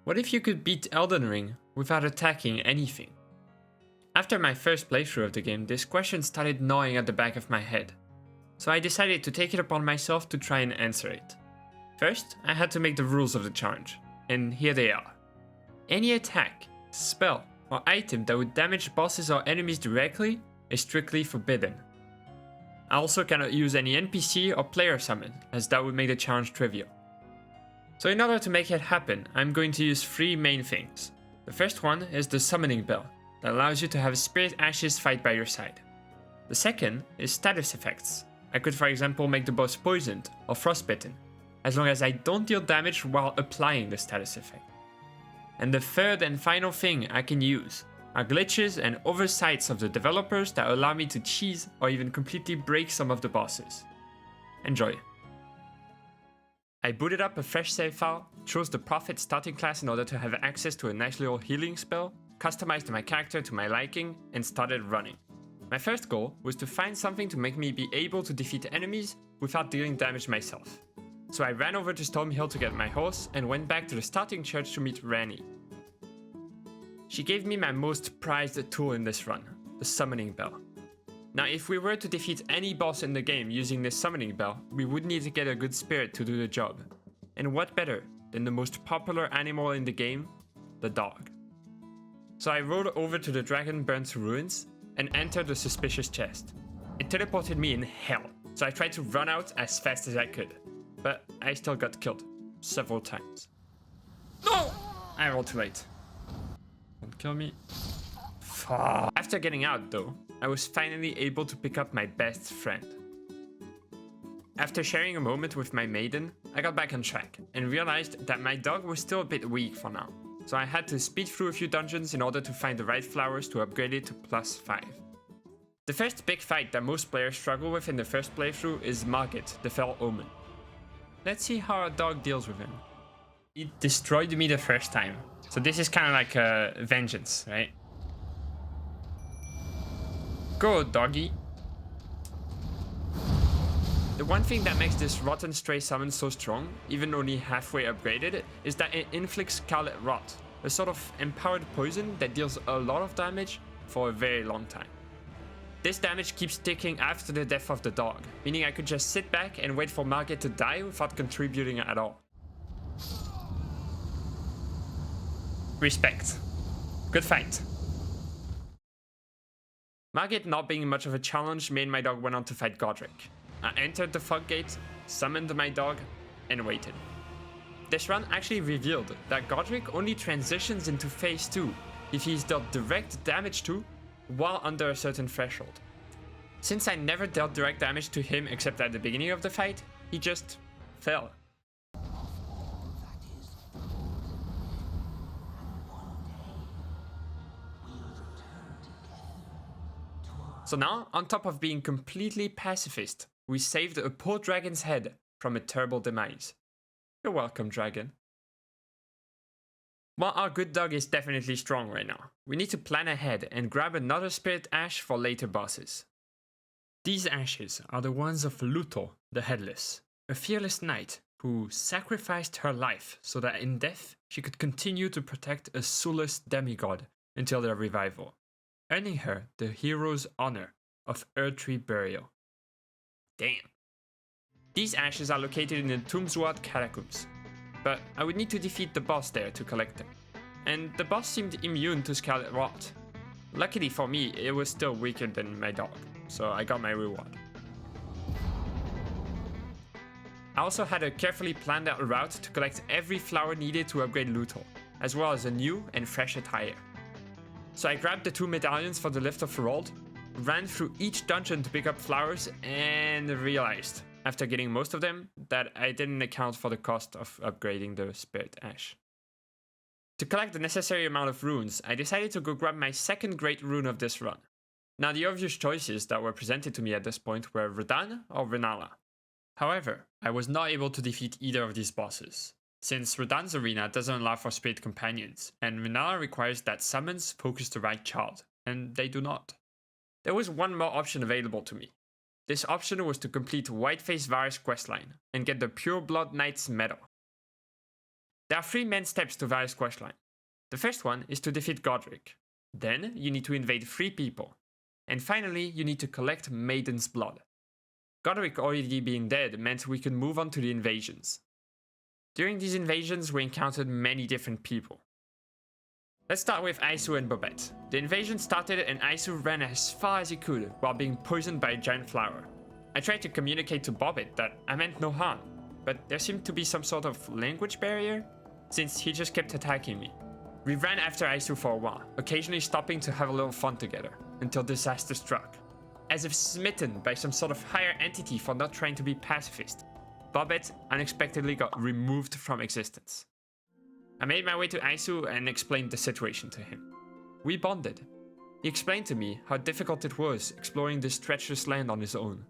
What if you could beat Elden Ring without attacking anything? After my first playthrough of the game, this question started gnawing at the back of my head. So I decided to take it upon myself to try and answer it. First, I had to make the rules of the challenge, and here they are. Any attack, spell, or item that would damage bosses or enemies directly is strictly forbidden. I also cannot use any NPC or player summon, as that would make the challenge trivial. So in order to make it happen, I'm going to use three main things. The first one is the summoning bell, that allows you to have spirit ashes fight by your side. The second is status effects. I could for example make the boss poisoned or frostbitten, as long as I don't deal damage while applying the status effect. And the third and final thing I can use are glitches and oversights of the developers that allow me to cheese or even completely break some of the bosses. Enjoy. I booted up a fresh save file, chose the Prophet starting class in order to have access to a nice little healing spell, customized my character to my liking, and started running. My first goal was to find something to make me be able to defeat enemies without dealing damage myself. So I ran over to Stormhill to get my horse and went back to the starting church to meet Ranni. She gave me my most prized tool in this run, the summoning bell. Now if we were to defeat any boss in the game using this summoning bell, we would need to get a good spirit to do the job. And what better than the most popular animal in the game, the dog. So I rode over to the dragon burnt ruins and entered the suspicious chest. It teleported me in hell, so I tried to run out as fast as I could. But I still got killed several times. No! I rolled too late. Don't kill me. Fuck. After getting out though, I was finally able to pick up my best friend. After sharing a moment with my maiden, I got back on track and realized that my dog was still a bit weak for now. So I had to speed through a few dungeons in order to find the right flowers to upgrade it to +5. The first big fight that most players struggle with in the first playthrough is Margit, the fell Omen. Let's see how our dog deals with him. It destroyed me the first time, so this is kind of like a vengeance, right? Go, doggy. The one thing that makes this Rotten Stray summon so strong, even only halfway upgraded, is that it inflicts Scarlet Rot, a sort of empowered poison that deals a lot of damage for a very long time. This damage keeps ticking after the death of the dog, meaning I could just sit back and wait for Margit to die without contributing at all. Respect. Good fight. Margit not being much of a challenge made my dog went on to fight Godrick. I entered the fog gate, summoned my dog, and waited. This run actually revealed that Godrick only transitions into phase 2 if he's dealt direct damage to while under a certain threshold. Since I never dealt direct damage to him except at the beginning of the fight, he just fell. So now, on top of being completely pacifist, we saved a poor dragon's head from a terrible demise. You're welcome, dragon. While our good dog is definitely strong right now, we need to plan ahead and grab another spirit ash for later bosses. These ashes are the ones of Lhutel the Headless, a fearless knight who sacrificed her life so that in death she could continue to protect a soulless demigod until their revival, earning her the hero's honor of earthly burial. Damn. These ashes are located in the Tombsward catacombs, but I would need to defeat the boss there to collect them. And the boss seemed immune to Scarlet Rot. Luckily for me, it was still weaker than my dog, so I got my reward. I also had a carefully planned out route to collect every flower needed to upgrade Lhutel, as well as a new and fresh attire. So I grabbed the 2 medallions for the Lift of Ferald, ran through each dungeon to pick up flowers, and realized, after getting most of them, that I didn't account for the cost of upgrading the Spirit Ash. To collect the necessary amount of runes, I decided to go grab my second great rune of this run. Now the obvious choices that were presented to me at this point were Radahn or Rennala. However, I was not able to defeat either of these bosses, since Radahn's arena doesn't allow for spirit companions, and Rennala requires that summons focus the right child, and they do not. There was one more option available to me. This option was to complete Whiteface Varré's questline and get the Pure Blood Knight's medal. There are 3 main steps to Varré's questline. The first one is to defeat Godrick. Then you need to invade 3 people. And finally, you need to collect Maiden's blood. Godrick already being dead meant we could move on to the invasions. During these invasions, we encountered many different people. Let's start with Aisu and Bobette. The invasion started and Aisu ran as far as he could while being poisoned by a giant flower. I tried to communicate to Bobette that I meant no harm, but there seemed to be some sort of language barrier, since he just kept attacking me. We ran after Aisu for a while, occasionally stopping to have a little fun together, until disaster struck. As if smitten by some sort of higher entity for not trying to be pacifist, Bobette unexpectedly got removed from existence. I made my way to Aisu and explained the situation to him. We bonded. He explained to me how difficult it was exploring this treacherous land on his own,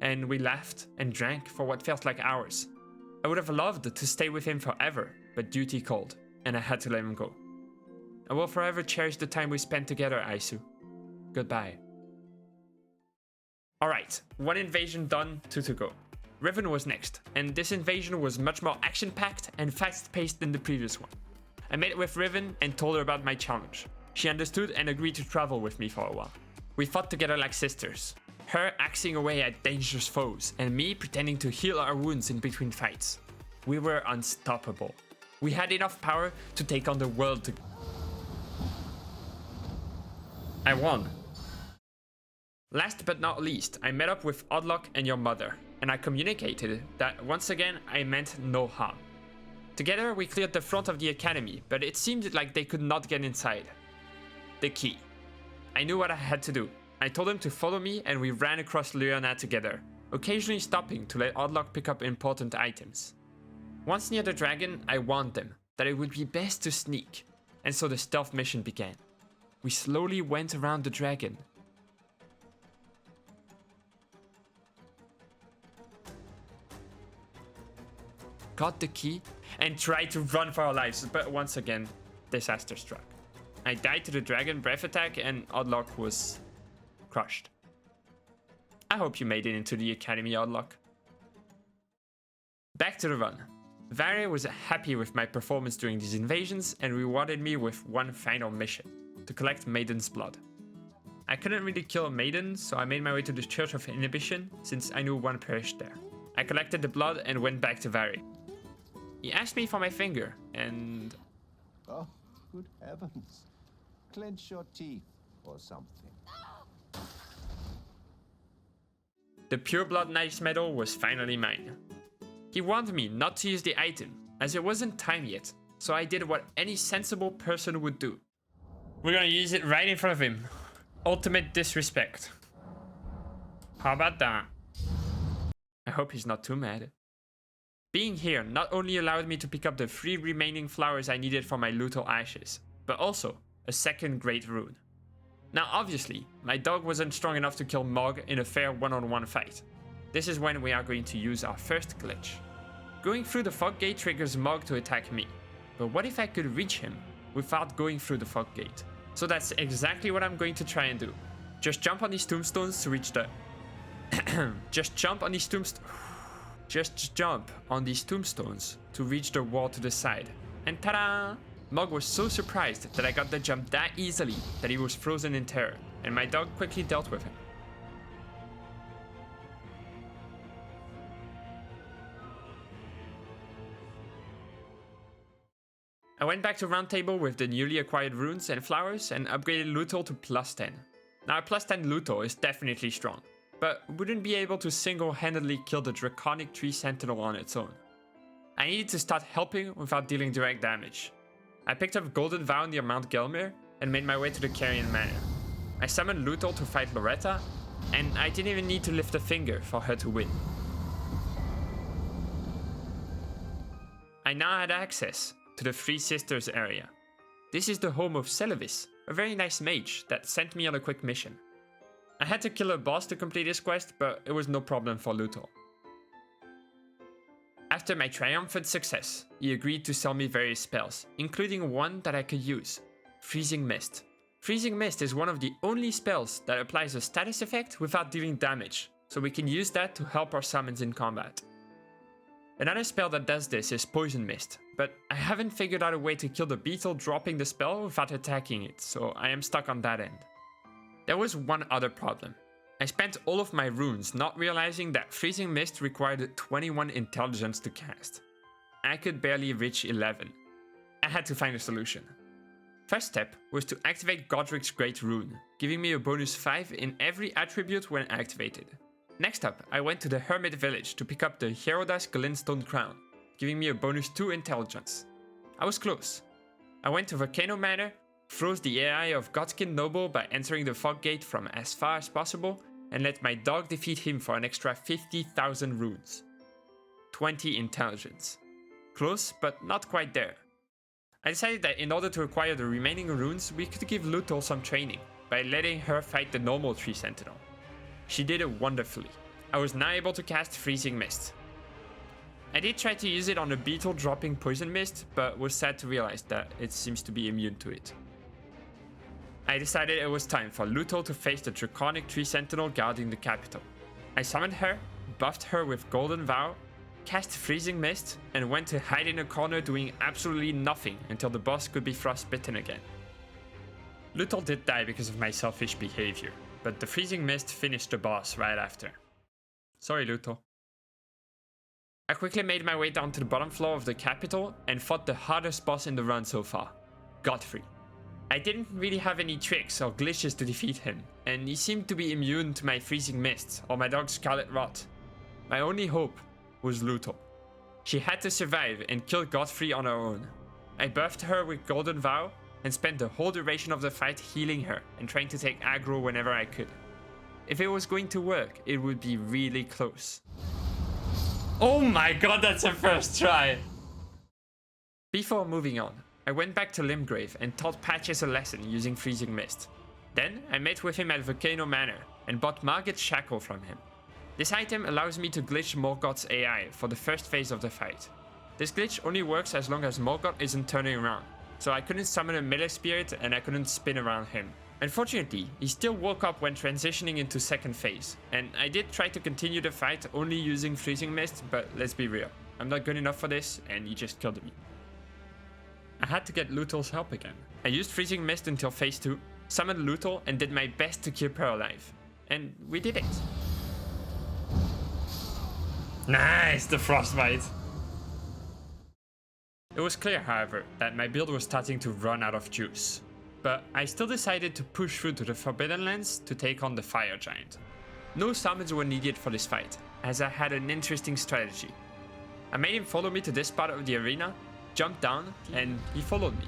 and we laughed and drank for what felt like hours. I would have loved to stay with him forever, but duty called, and I had to let him go. I will forever cherish the time we spent together, Aisu. Goodbye. Alright, 1 invasion done, 2 to go. Riven was next, and this invasion was much more action-packed and fast-paced than the previous one. I met with Riven and told her about my challenge. She understood and agreed to travel with me for a while. We fought together like sisters, her axing away at dangerous foes, and me pretending to heal our wounds in between fights. We were unstoppable. We had enough power to take on the world together. I won. Last but not least, I met up with Oddlock and your mother, and I communicated that once again I meant no harm. Together we cleared the front of the academy, but it seemed like they could not get inside. The key. I knew what I had to do. I told them to follow me and we ran across Lhutel together, occasionally stopping to let Oddlock pick up important items. Once near the dragon, I warned them that it would be best to sneak, and so the stealth mission began. We slowly went around the dragon. Got the key and tried to run for our lives, but once again, disaster struck. I died to the dragon breath attack and Oddlock was crushed. I hope you made it into the academy, Oddlock. Back to the run. Varré was happy with my performance during these invasions and rewarded me with 1 final mission, to collect Maiden's blood. I couldn't really kill a maiden, so I made my way to the Church of Inhibition, since I knew 1 perished there. I collected the blood and went back to Varré. He asked me for my finger, and... Oh, good heavens. Clench your teeth or something. The pure blood knight's medal was finally mine. He warned me not to use the item, as it wasn't time yet, so I did what any sensible person would do. We're gonna use it right in front of him. Ultimate disrespect. How about that? I hope he's not too mad. Being here not only allowed me to pick up the 3 remaining flowers I needed for my Lhutel ashes, but also a second great rune. Now obviously, my dog wasn't strong enough to kill Mohg in a fair one-on-one fight. This is when we are going to use our first glitch. Going through the fog gate triggers Mohg to attack me, but what if I could reach him without going through the fog gate? So that's exactly what I'm going to try and do. Just jump on these tombstones to reach the... Just jump on these tombstones to reach the wall to the side. And ta-da! Mohg was so surprised that I got the jump that easily that he was frozen in terror, and my dog quickly dealt with him. I went back to Round Table with the newly acquired runes and flowers and upgraded Lhutel to +10. Now a +10 Lhutel is definitely strong, but wouldn't be able to single-handedly kill the Draconic tree Sentinel on its own. I needed to start helping without dealing direct damage. I picked up Golden Vow near Mount Gelmir and made my way to the Carrion Manor. I summoned Lhutel to fight Loretta, and I didn't even need to lift a finger for her to win. I now had access to the Three Sisters area. This is the home of Celevis, a very nice mage that sent me on a quick mission. I had to kill a boss to complete this quest, but it was no problem for Lhutel. After my triumphant success, he agreed to sell me various spells, including one that I could use, Freezing Mist. Freezing Mist is one of the only spells that applies a status effect without dealing damage, so we can use that to help our summons in combat. Another spell that does this is Poison Mist, but I haven't figured out a way to kill the beetle dropping the spell without attacking it, so I am stuck on that end. There was one other problem. I spent all of my runes not realizing that Freezing Mist required 21 intelligence to cast. I could barely reach 11. I had to find a solution. First step was to activate Godrick's Great Rune, giving me a bonus 5 in every attribute when activated. Next up, I went to the Hermit Village to pick up the Herodas Glintstone Crown, giving me a bonus 2 intelligence. I was close. I went to Volcano Manor, froze the AI of Godskin Duo by entering the fog gate from as far as possible, and let my dog defeat him for an extra 50,000 runes. 20 intelligence. Close, but not quite there. I decided that in order to acquire the remaining runes, we could give Lhutel some training, by letting her fight the normal tree sentinel. She did it wonderfully. I was now able to cast Freezing Mist. I did try to use it on a beetle dropping Poison Mist, but was sad to realize that it seems to be immune to it. I decided it was time for Lhutel to face the Draconic tree sentinel guarding the capital. I summoned her, buffed her with Golden Vow, cast Freezing Mist, and went to hide in a corner doing absolutely nothing until the boss could be frostbitten again. Lhutel did die because of my selfish behavior, but the Freezing Mist finished the boss right after. Sorry, Lhutel. I quickly made my way down to the bottom floor of the capital and fought the hardest boss in the run so far, Godfrey. I didn't really have any tricks or glitches to defeat him, and he seemed to be immune to my Freezing Mist or my dog's Scarlet Rot. My only hope was Lhutel. She had to survive and kill Godfrey on her own. I buffed her with Golden Vow and spent the whole duration of the fight healing her and trying to take aggro whenever I could. If it was going to work, it would be really close. Oh my god, that's a first try! Before moving on, I went back to Limgrave and taught Patches a lesson using Freezing Mist. Then I met with him at Volcano Manor and bought Margit's Shackle from him. This item allows me to glitch Morgott's AI for the first phase of the fight. This glitch only works as long as Morgott isn't turning around, so I couldn't summon a melee spirit and I couldn't spin around him. Unfortunately, he still woke up when transitioning into second phase, and I did try to continue the fight only using Freezing Mist, but let's be real, I'm not good enough for this and he just killed me. I had to get Lhutel's help again. I used Freezing Mist until phase 2, summoned Lhutel and did my best to keep her alive. And we did it. Nice, the frostbite. It was clear, however, that my build was starting to run out of juice. But I still decided to push through to the Forbidden Lands to take on the Fire Giant. No summons were needed for this fight, as I had an interesting strategy. I made him follow me to this part of the arena, jumped down, and he followed me.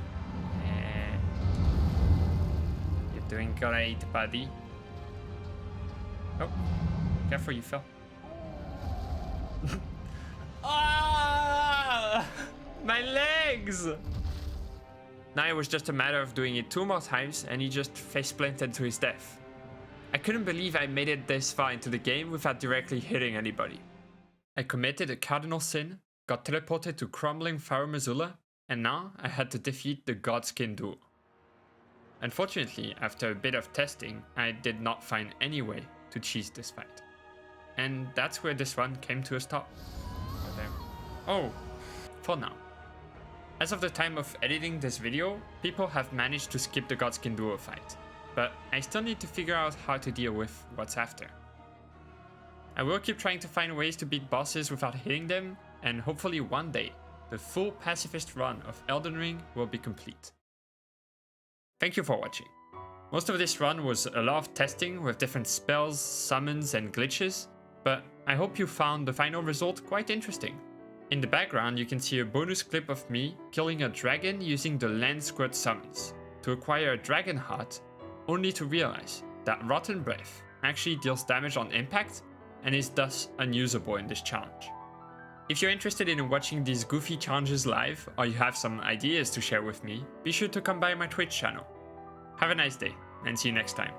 You're doing great, buddy. Oh, careful, you fell. Ah! My legs! Now it was just a matter of doing it 2 more times and he just face-planted to his death. I couldn't believe I made it this far into the game without directly hitting anybody. I committed a cardinal sin, got teleported to crumbling Farum Azula, and now I had to defeat the Godskin Duo. Unfortunately, after a bit of testing, I did not find any way to cheese this fight. And that's where this run came to a stop. Oh, for now. As of the time of editing this video, people have managed to skip the Godskin Duo fight, but I still need to figure out how to deal with what's after. I will keep trying to find ways to beat bosses without hitting them, and hopefully one day, the full Pacifist run of Elden Ring will be complete. Thank you for watching. Most of this run was a lot of testing with different spells, summons and glitches, but I hope you found the final result quite interesting. In the background you can see a bonus clip of me killing a dragon using the Land Squirt summons to acquire a dragon heart, only to realize that Rotten Breath actually deals damage on impact and is thus unusable in this challenge. If you're interested in watching these goofy challenges live, or you have some ideas to share with me, be sure to come by my Twitch channel. Have a nice day, and see you next time.